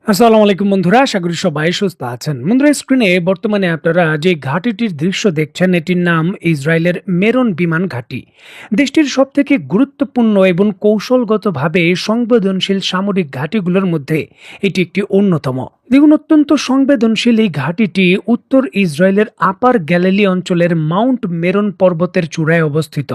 আসসালামু আলাইকুম বন্ধুরা, আশা করি সবাই সুস্থ আছেন। বন্ধুরা, স্ক্রিনে বর্তমানে আপনারা যে ঘাঁটিটির দৃশ্য দেখছেন, এটির নাম ইসরায়েলের মেরন বিমান ঘাঁটি। দেশটির সবথেকে গুরুত্বপূর্ণ এবং কৌশলগতভাবে সংবেদনশীল সামরিক ঘাঁটিগুলোর মধ্যে এটি একটি অন্যতম। দেখুন, অত্যন্ত সংবেদনশীল এই ঘাঁটিটি উত্তর ইসরায়েলের আপার গ্যালিলি অঞ্চলের মাউন্ট মেরন পর্বতের চূড়ায় অবস্থিত।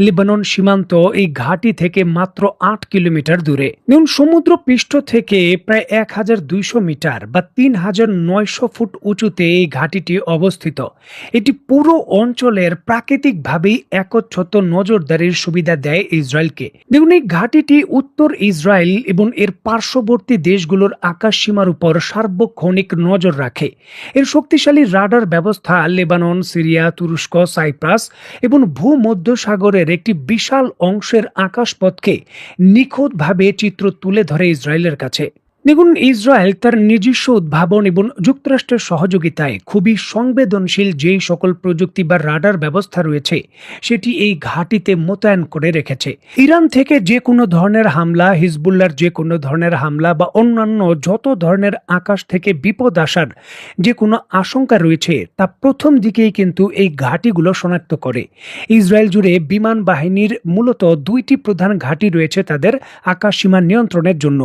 লেবানন সীমান্ত এই ঘাঁটি থেকে মাত্র ৮ কিলোমিটার দূরে। দেখুন, সমুদ্র পৃষ্ঠ থেকে প্রায় ১,২০০ মিটার বা ৩,৯০০ ফুট উঁচুতে এই ঘাঁটিটি অবস্থিত। এটি পুরো অঞ্চলের প্রাকৃতিকভাবেই একচ্ছত্র নজরদারির সুবিধা দেয় ইসরায়েলকে। দেখুন, এই ঘাঁটিটি উত্তর ইসরায়েল এবং এর পার্শ্ববর্তী দেশগুলোর আকাশ সীমার উপর সার্বক্ষণিক নজর রাখে। এর শক্তিশালী রাডার ব্যবস্থা লেবানন, সিরিয়া, তুরস্ক, সাইপ্রাস এবং ভূমধ্যসাগরের একটি বিশাল অংশের আকাশপথকে নিখুঁতভাবে চিত্র তুলে ধরে ইসরায়েলের কাছে। দেখুন, ইসরায়েল তার নিজস্ব উদ্ভাবন এবং যুক্তরাষ্ট্রের সহযোগিতায় খুবই সংবেদনশীল যেই সকল প্রযুক্তি বা রাডার ব্যবস্থা রয়েছে সেটি এই ঘাঁটিতে মোতায়েন করে রেখেছে। ইরান থেকে যে কোনো ধরনের হামলা, হিজবুল্লার যে কোনো ধরনের হামলা বা অন্যান্য যত ধরনের আকাশ থেকে বিপদ আসার যে কোনো আশঙ্কা রয়েছে তা প্রথম দিকেই কিন্তু এই ঘাঁটিগুলো শনাক্ত করে। ইসরায়েল জুড়ে বিমান বাহিনীর মূলত দুইটি প্রধান ঘাঁটি রয়েছে তাদের আকাশ সীমা নিয়ন্ত্রণের জন্য।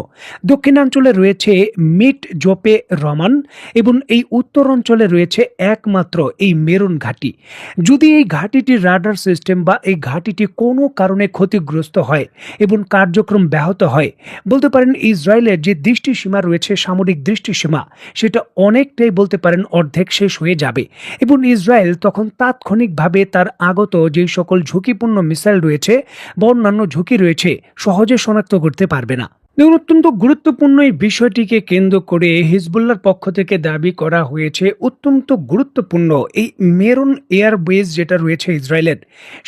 দক্ষিণাঞ্চলে রয়েছে মিট জোপে রমান এবং এই উত্তর অঞ্চলে রয়েছে একমাত্র এই মেরুন ঘাঁটি। যদি এই ঘাঁটিটির রাডার সিস্টেম বা এই ঘাঁটিটি কোনো কারণে ক্ষতিগ্রস্ত হয় এবং কার্যক্রম ব্যাহত হয়, বলতে পারেন ইসরায়েলের যে দৃষ্টিসীমা রয়েছে, সামরিক দৃষ্টিসীমা, সেটা অনেকটাই বলতে পারেন অর্ধেক শেষ হয়ে যাবে এবং ইসরায়েল তখন তাৎক্ষণিকভাবে তার আগত যেই সকল ঝুঁকিপূর্ণ মিসাইল রয়েছে বা অন্যান্য ঝুঁকি রয়েছে সহজে শনাক্ত করতে পারবে না। দেখুন, অত্যন্ত গুরুত্বপূর্ণ এই বিষয়টিকে কেন্দ্র করে হিজবুল্লার পক্ষ থেকে দাবি করা হয়েছে অত্যন্ত গুরুত্বপূর্ণ এই মেরুন এয়ারবেস যেটা রয়েছে ইসরায়েলের,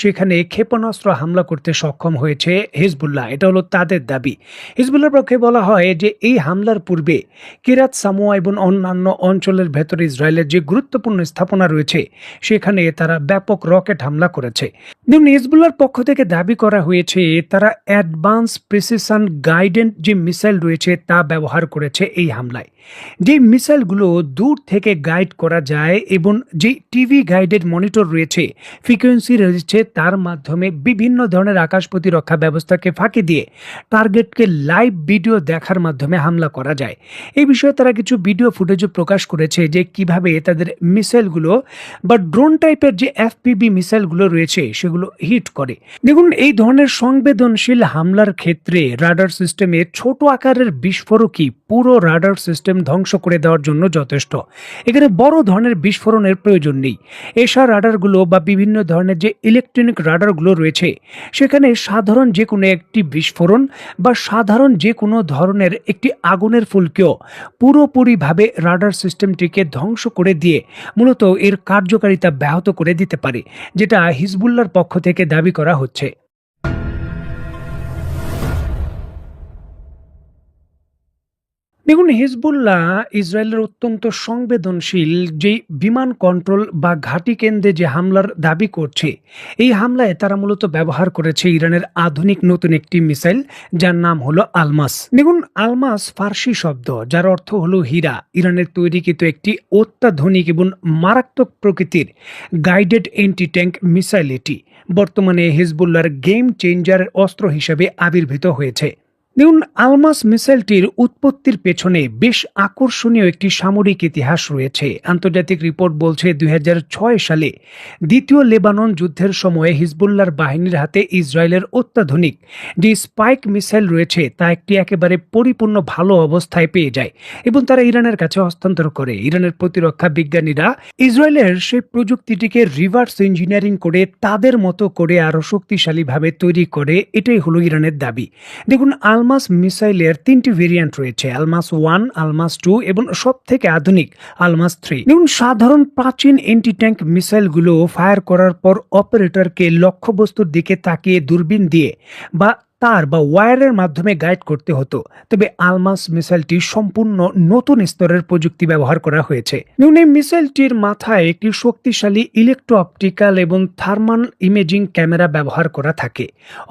সেখানে ক্ষেপণাস্ত্র হামলা করতে সক্ষম হয়েছে হিজবুল্লাহ। এটা হলো তাদের দাবি। হিজবুল্লার পক্ষে বলা হয় যে এই হামলার পূর্বে কিরাত সামোয়া এবং অন্যান্য অঞ্চলের ভেতরে ইসরায়েলের যে গুরুত্বপূর্ণ স্থাপনা রয়েছে সেখানে তারা ব্যাপক রকেট হামলা করেছে। দেখুন, হিজবুল্লার পক্ষ থেকে দাবি করা হয়েছে তারা অ্যাডভান্স প্রিসিশন গাইডেন্স যে মিসাইল রয়েছে তা ব্যবহার করেছে এই হামলায়। যে মিসাইলগুলো দূর থেকে গাইড করা যায় এবং যে টিভি গাইডেড মনিটর রয়েছে, ফ্রিকোয়েন্সি রয়েছে, তার মাধ্যমে বিভিন্ন ধরনের আকাশ প্রতিরক্ষা ব্যবস্থাকে ফাঁকি দিয়ে টার্গেটকে লাইভ ভিডিও দেখার মাধ্যমে হামলা করা যায়। এই বিষয়ে তারা কিছু ভিডিও ফুটেজও প্রকাশ করেছে যে কিভাবে তাদের মিসাইলগুলো বা ড্রোন টাইপের যে এফপিভি মিসাইলগুলো রয়েছে সেগুলো হিট করে। দেখুন, এই ধরনের সংবেদনশীল হামলার ক্ষেত্রে রাডার সিস্টেমে ছোট আকারের বিস্ফোরকই পুরো রাডার সিস্টেম ধ্বংস করে দেওয়ার জন্য যথেষ্ট। এখানে বড় ধরনের বিস্ফোরণের প্রয়োজন নেই। এসা রাডারগুলো বা বিভিন্ন ধরনের যে ইলেকট্রনিক রাডারগুলো রয়েছে সেখানে সাধারণ যে কোনো একটি বিস্ফোরণ বা সাধারণ যে কোনো ধরনের একটি আগুনের ফুলকেও পুরোপুরিভাবে রাডার সিস্টেমটিকে ধ্বংস করে দিয়ে মূলত এর কার্যকারিতা ব্যাহত করে দিতে পারে, যেটা হিজবুল্লার পক্ষ থেকে দাবি করা হচ্ছে। দেখুন, হিজবুল্লাহ ইসরায়েলের অত্যন্ত সংবেদনশীল যে বিমান কন্ট্রোল বা ঘাঁটি কেন্দ্রে যে হামলার দাবি করছে, এই হামলায় তারা মূলত ব্যবহার করেছে ইরানের আধুনিক নতুন একটি মিসাইল যার নাম হলো আলমাস। দেখুন, আলমাস ফার্সি শব্দ যার অর্থ হলো হীরা। ইরানের তৈরিকৃত একটি অত্যাধুনিক এবং মারাত্মক প্রকৃতির গাইডেড এন্টি ট্যাঙ্ক মিসাইল। এটি বর্তমানে হিজবুল্লাহর গেম চেঞ্জার অস্ত্র হিসেবে আবির্ভূত হয়েছে। দেখুন, আলমাস মিসাইলটির উৎপত্তির পেছনে বেশ আকর্ষণীয় একটি সামরিক ইতিহাস রয়েছে। আন্তর্জাতিক রিপোর্ট বলছে ২০০৬ সালে দ্বিতীয় লেবানন যুদ্ধের সময়ে হিজবুল্লাহর বাহিনীর হাতে ইসরায়েলের অত্যাধুনিক যে স্পাইক মিসাইল রয়েছে তা একটি একেবারে পরিপূর্ণ ভালো অবস্থায় পেয়ে যায় এবং তারা ইরানের কাছে হস্তান্তর করে। ইরানের প্রতিরক্ষা বিজ্ঞানীরা ইসরায়েলের সেই প্রযুক্তিটিকে রিভার্স ইঞ্জিনিয়ারিং করে তাদের মতো করে আরো শক্তিশালীভাবে তৈরি করে। এটাই হলো ইরানের দাবি। দেখুন, আলমাস মিসাইলের 3টি ভেরিয়েন্ট রয়েছে, আলমাস 1, আলমাস 2 এবং সব থেকে আধুনিক আলমাস 3। দেখুন, সাধারণ প্রাচীন এন্টি ট্যাঙ্ক মিসাইলগুলো ফায়ার করার পর অপারেটরকে লক্ষ্যবস্তুর দিকে তাকিয়ে দূরবীন দিয়ে বা তার বা ওয়্যারের মাধ্যমে গাইড করতে হতো। তবে আলমাস মিসাইলটি সম্পূর্ণ নতুন স্তরের প্রযুক্তি ব্যবহার করা হয়েছে। দেখুন, এই মিসাইলটির মাথায় একটি শক্তিশালী ইলেকট্রো অপটিক্যাল এবং থার্মাল ইমেজিং ক্যামেরা ব্যবহার করা থাকে।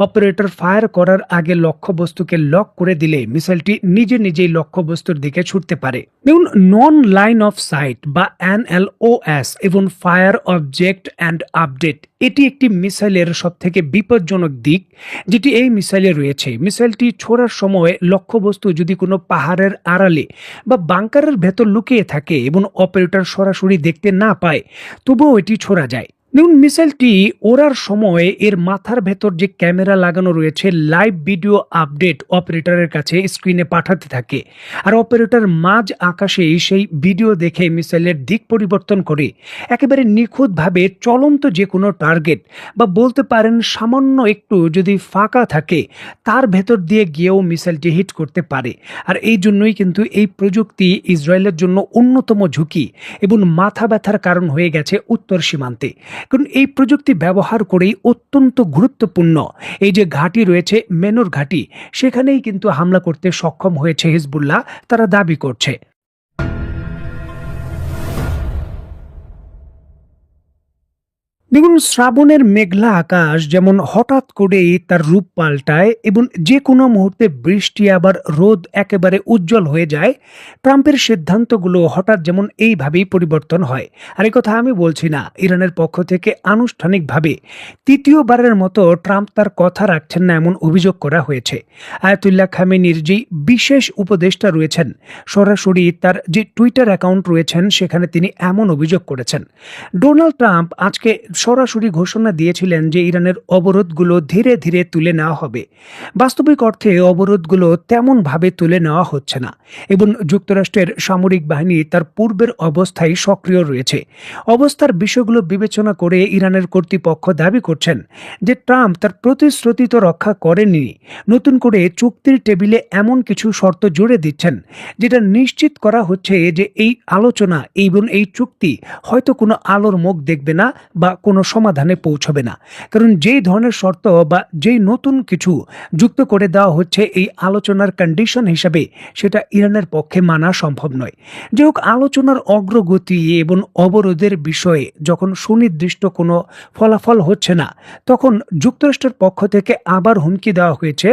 অপারেটর ফায়ার করার আগে লক্ষ্যবস্তুকে লক করে দিলে মিসাইলটি নিজেই লক্ষ্যবস্তুর দিকে ছুটতে পারে। দেখুন, নন লাইন অফ সাইট বা NLOS এবং ফায়ার অবজেক্ট অ্যান্ড আপডেট এটি একটি মিসাইলের সবথেকে বিপজ্জনক দিক যেটি এই মিসাইলে রয়েছে। মিসাইলটি ছোড়ার সময় লক্ষ্যবস্তু যদি কোনো পাহাড়ের আড়ালে বা বাংকারের ভেতর লুকিয়ে থাকে এবং অপারেটর সরাসরি দেখতে না পায়, তবুও এটি ছোড়া যায়। দেখুন, মিসাইলটি ওড়ার সময় এর মাথার ভেতর যে ক্যামেরা লাগানো রয়েছে লাইভ ভিডিও আপডেট অপারেটরের কাছে স্ক্রিনে পাঠাতে থাকে। আর অপারেটর মাঝ আকাশে সেই ভিডিও দেখে মিসাইলের দিক পরিবর্তন করে একেবারে নিখুঁতভাবে চলন্ত যে কোনো টার্গেট বা বলতে পারেন সামান্য একটু যদি ফাঁকা থাকে তার ভেতর দিয়ে গিয়েও মিসাইলটি হিট করতে পারে। আর এই জন্যই কিন্তু এই প্রযুক্তি ইসরায়েলের জন্য অন্যতম ঝুঁকি এবং মাথা ব্যথার কারণ হয়ে গেছে উত্তর সীমান্তে। কারণ এই প্রযুক্তি ব্যবহার করেই অত্যন্ত গুরুত্বপূর্ণ এই যে ঘাঁটি রয়েছে মেনর ঘাঁটি, সেখানেই কিন্তু হামলা করতে সক্ষম হয়েছে হিজবুল্লাহ, তারা দাবি করছে। দেখুন, শ্রাবণের মেঘলা আকাশ যেমন হঠাৎ করেই তার রূপ পাল্টায় এবং যে কোনো মুহূর্তে বৃষ্টি আবার রোদ একেবারে উজ্জ্বল হয়ে যায়, ট্রাম্পের সিদ্ধান্তগুলো হঠাৎ যেমন এইভাবেই পরিবর্তন হয়। আর এই কথা আমি বলছি না, ইরানের পক্ষ থেকে আনুষ্ঠানিকভাবে তৃতীয়বারের মতো ট্রাম্প তার কথা রাখছেন না এমন অভিযোগ করা হয়েছে। আয়াতুল্লাহ খামেনির যেই বিশেষ উপদেষ্টা রয়েছেন, সরাসরি তার যে টুইটার অ্যাকাউন্ট রয়েছেন সেখানে তিনি এমন অভিযোগ করেছেন। ডোনাল্ড ট্রাম্প আজকে সরাসরি ঘোষণা দিয়েছিলেন যে ইরানের অবরোধগুলো ধীরে ধীরে তুলে নেওয়া হবে। বাস্তবিক অর্থে অবরোধগুলো তেমনভাবে তুলে নেওয়া হচ্ছে না এবং যুক্তরাষ্ট্রের সামরিক বাহিনী তার পূর্বের অবস্থায় সক্রিয় রয়েছে। অবস্থার বিষয়গুলো বিবেচনা করে ইরানের কর্তৃপক্ষ দাবি করছেন যে ট্রাম্প তার প্রতিশ্রুতি তো রক্ষা করেননি, নতুন করে চুক্তির টেবিলে এমন কিছু শর্ত জুড়ে দিচ্ছেন যেটা নিশ্চিত করা হচ্ছে যে এই আলোচনা এবং এই চুক্তি হয়তো কোনো আলোর মুখ দেখবে না বা কোনো সমাধানে পৌঁছবে না। কারণ যেই ধরনের শর্ত বা যেই নতুন কিছু যুক্ত করে দেওয়া হচ্ছে এই আলোচনার কন্ডিশন হিসাবে, সেটা ইরানের পক্ষে মানা সম্ভব নয়। যে হোক, আলোচনার অগ্রগতি এবং অবরোধের বিষয়ে যখন সুনির্দিষ্ট কোনো ফলাফল হচ্ছে না, তখন যুক্তরাষ্ট্রের পক্ষ থেকে আবার হুমকি দেওয়া হয়েছে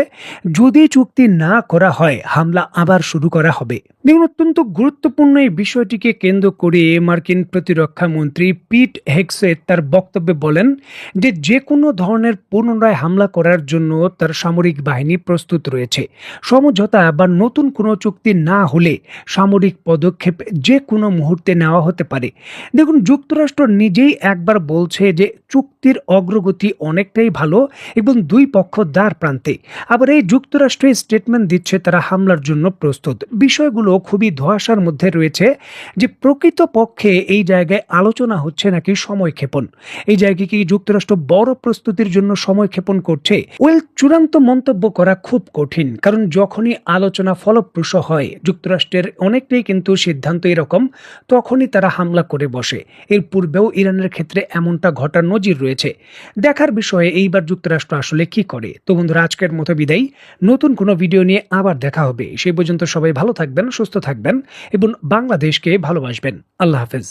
যদি চুক্তি না করা হয় হামলা আবার শুরু করা হবে। দেখুন, অত্যন্ত গুরুত্বপূর্ণ এই বিষয়টিকে কেন্দ্র করে মার্কিন প্রতিরক্ষা মন্ত্রী পিট হেগসেট তার বক্তব্যে বলেন যে কোনো ধরনের পুনরায় হামলা করার জন্য তার সামরিক বাহিনী প্রস্তুত রয়েছে। সমঝোতা বা নতুন কোনো চুক্তি না হলে সামরিক পদক্ষেপ যে কোনো মুহূর্তে নেওয়া হতে পারে। দেখুন, যুক্তরাষ্ট্র নিজেই একবার বলছে যে চুক্তির অগ্রগতি অনেকটাই ভালো এবং দুই পক্ষ দ্বার প্রান্তে, আবার এই যুক্তরাষ্ট্রের স্টেটমেন্ট দিচ্ছে তারা হামলার জন্য প্রস্তুত। বিষয়গুলো খুবই ধোঁয়াশার মধ্যে রয়েছে যে প্রকৃত পক্ষে এই জায়গায় আলোচনা হচ্ছে নাকি সময় ক্ষেপণ। এই জায়গায় কি যুক্তরাষ্ট্র বড় প্রস্তুতির জন্য সময় ক্ষেপণ করছে? চূড়ান্ত মন্তব্য করা খুব কঠিন, কারণ যখনই আলোচনা ফলপ্রসূ হয়, যুক্তরাষ্ট্রের অনেকটাই কিন্তু সিদ্ধান্ত এরকম, তখনই তারা হামলা করে বসে। এর পূর্বেও ইরানের ক্ষেত্রে এমনটা ঘটার নজির রয়েছে। দেখার বিষয়ে এইবার যুক্তরাষ্ট্র আসলে কি করে। তো বন্ধুরা, আজকের মতো বিদায়, নতুন কোনো ভিডিও নিয়ে আবার দেখা হবে। সেই পর্যন্ত সবাই ভালো থাকবেন, সুস্থ থাকবেন এবং বাংলাদেশকে ভালোবাসবেন। আল্লাহ হাফেজ।